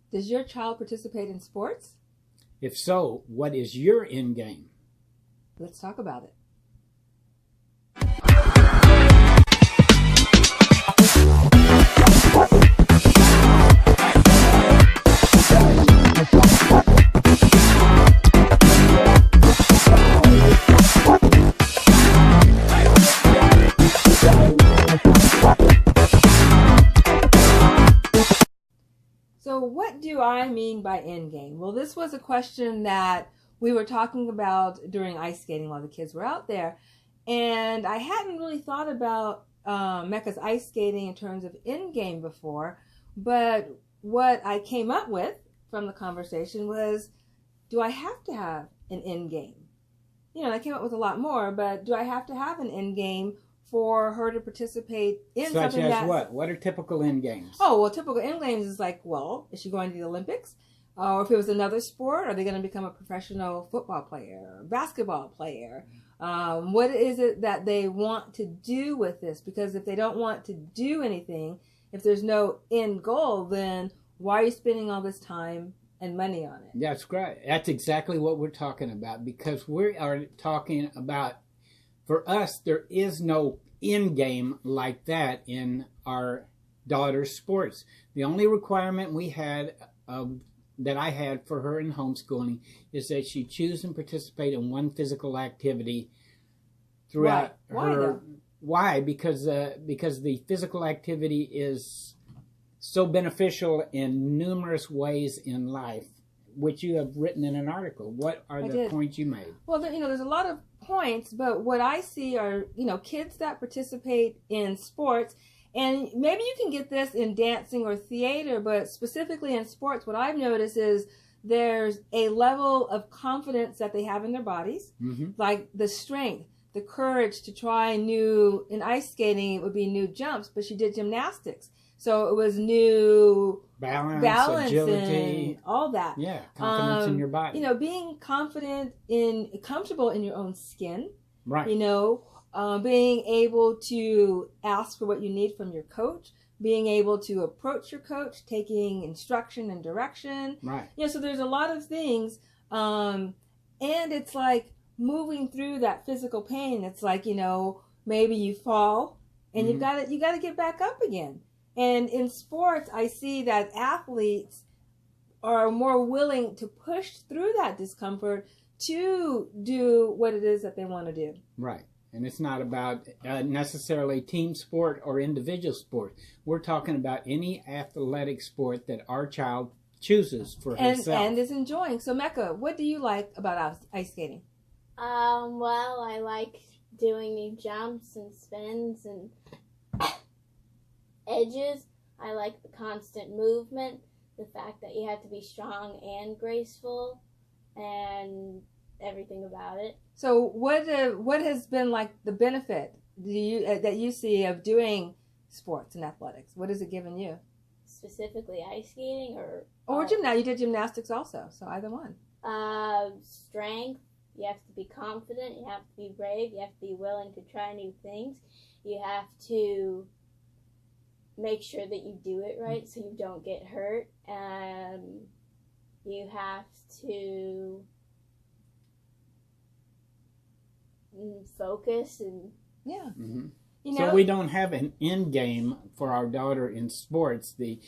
Does your child participate in sports? If so, what is your end game? Let's talk about it. So what do I mean by end game? Well, this was a question that we were talking about during ice skating while the kids were out there. And I hadn't really thought about Mecca's ice skating in terms of end game before. But what I came up with from the conversation was, do I have to have an end game? You know, I came up with a lot more, but do I have to have an end game for her to participate in Such something as that's... what? What are typical end games? Oh, well, typical end games is like, well, is she going to the Olympics? Or if it was another sport, are they going to become a professional football player or basketball player? What is it that they want to do with this? Because if they don't want to do anything, if there's no end goal, then why are you spending all this time and money on it? That's great. That's exactly what we're talking about, because we are talking about, for us, there is no end game like that in our daughter's sports. The only requirement we had, that I had for her in homeschooling, is that she choose and participate in one physical activity throughout her. Why? Because the physical activity is so beneficial in numerous ways in life, which you have written in an article. What are the points you made? Well, there's a lot of points, but what I see are, kids that participate in sports, and maybe you can get this in dancing or theater, but specifically in sports, what I've noticed is there's a level of confidence that they have in their bodies, like the strength, the courage to try in ice skating, it would be new jumps, but she did gymnastics. So it was new balance agility, and all that. Yeah, confidence in your body. Being comfortable in your own skin. Right. Being able to ask for what you need from your coach, being able to approach your coach, taking instruction and direction. Right. So there's a lot of things, and it's like moving through that physical pain. It's like, maybe you fall and you got to get back up again. And in sports, I see that athletes are more willing to push through that discomfort to do what it is that they want to do. Right. And it's not about necessarily team sport or individual sport. We're talking about any athletic sport that our child chooses for herself. And is enjoying. So, Mecca, what do you like about ice skating? Well, I like doing new jumps and spins and edges. I like the constant movement, the fact that you have to be strong and graceful, and everything about it. So what has been like the benefit that you see of doing sports and athletics? What has it given you? Specifically ice skating or gymnastics? You did gymnastics also, so either one. Strength. You have to be confident. You have to be brave. You have to be willing to try new things. You have to make sure that you do it right so you don't get hurt. You have to focus and So we don't have an end game for our daughter in sports. The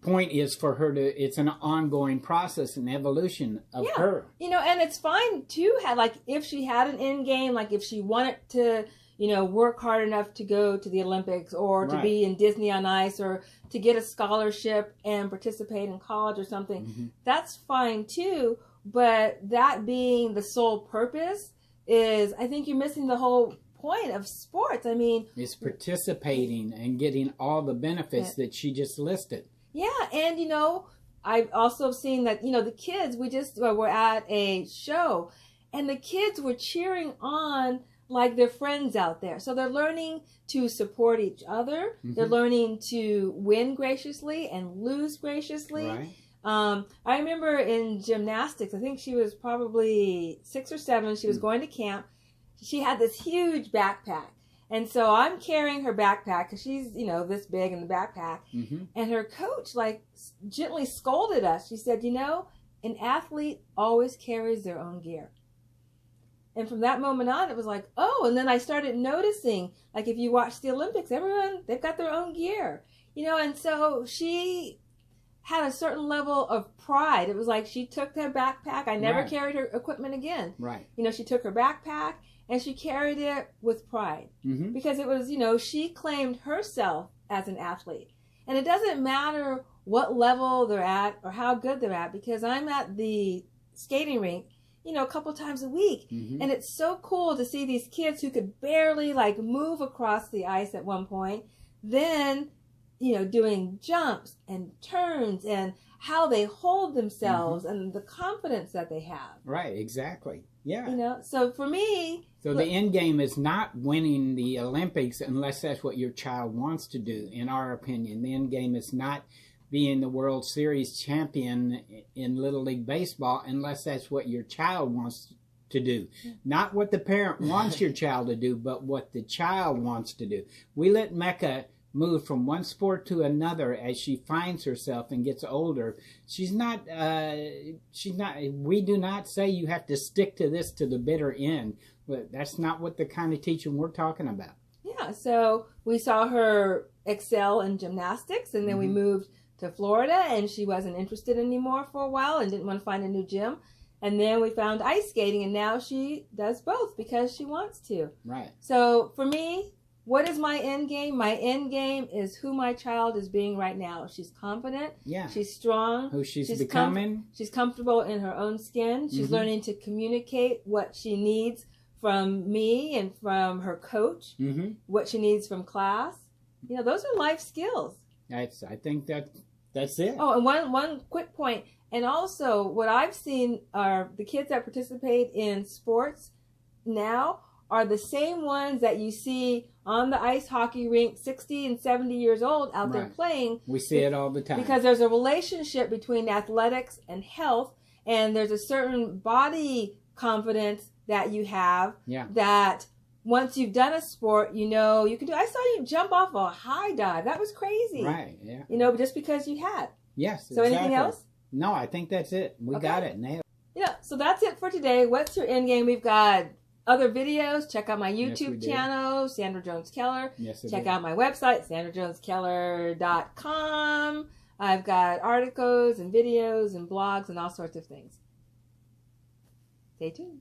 point is for her it's an ongoing process and evolution of her. And it's fine to have, like, if she had an end game, like if she wanted to, work hard enough to go to the Olympics or to be in Disney on Ice or to get a scholarship and participate in college or something, that's fine too. But that being the sole purpose is, I think you're missing the whole point of sports. I mean, it's participating and getting all the benefits that she just listed. Yeah, and I've also seen that, the kids, we're at a show, and the kids were cheering on like their friends out there. So they're learning to support each other. They're learning to win graciously and lose graciously. Right. I remember in gymnastics, I think she was probably 6 or 7. She was going to camp. She had this huge backpack. And so I'm carrying her backpack because she's, you know, this big in the backpack. Mm-hmm. And her coach, like, gently scolded us. She said, you know, an athlete always carries their own gear. And from that moment on, it was like, oh, and then I started noticing, like, if you watch the Olympics, everyone, they've got their own gear, you know, and so she had a certain level of pride. It was like she took her backpack. I never Right. carried her equipment again. Right. You know, she took her backpack and she carried it with pride Mm-hmm. because it was, you know, she claimed herself as an athlete. And it doesn't matter what level they're at or how good they're at, because I'm at the skating rink, you know, a couple times a week. Mm-hmm. And it's so cool to see these kids who could barely like move across the ice at one point, then, you know, doing jumps and turns and how they hold themselves and the confidence that they have. Right, exactly. Yeah. You know, so for me, So the end game is not winning the Olympics unless that's what your child wants to do, in our opinion. The end game is not being the World Series champion in Little League Baseball unless that's what your child wants to do. Not what the parent wants your child to do, but what the child wants to do. We let Mecca move from one sport to another as she finds herself and gets older. We do not say you have to stick to this to the bitter end. But that's not what the kind of teaching we're talking about. yeah, so we saw her excel in gymnastics, and then we moved to Florida, and she wasn't interested anymore for a while and didn't want to find a new gym. And then we found ice skating, and now she does both because she wants to. Right. So for me, what is my end game? My end game is who my child is being right now. She's confident. Yeah. She's strong. Who she's becoming. She's comfortable in her own skin. She's learning to communicate what she needs from me and from her coach, what she needs from class. You know, those are life skills. I think that's it. Oh, and one quick point. And also, what I've seen are the kids that participate in sports now are the same ones that you see on the ice hockey rink, 60 and 70 years old, out there playing. We see it all the time. Because there's a relationship between athletics and health, and there's a certain body confidence that you have that once you've done a sport, you know, you can do. I saw you jump off a high dive. That was crazy. Right, yeah. You know, just because you had. Yes, So exactly. anything else? No, I think that's it. We got it. Nailed it. Yeah, so that's it for today. What's your end game? We've got other videos. Check out my YouTube channel, Sandra Jones-Keller. Yes, Check out my website, sandrajoneskeller.com. I've got articles and videos and blogs and all sorts of things. Stay tuned.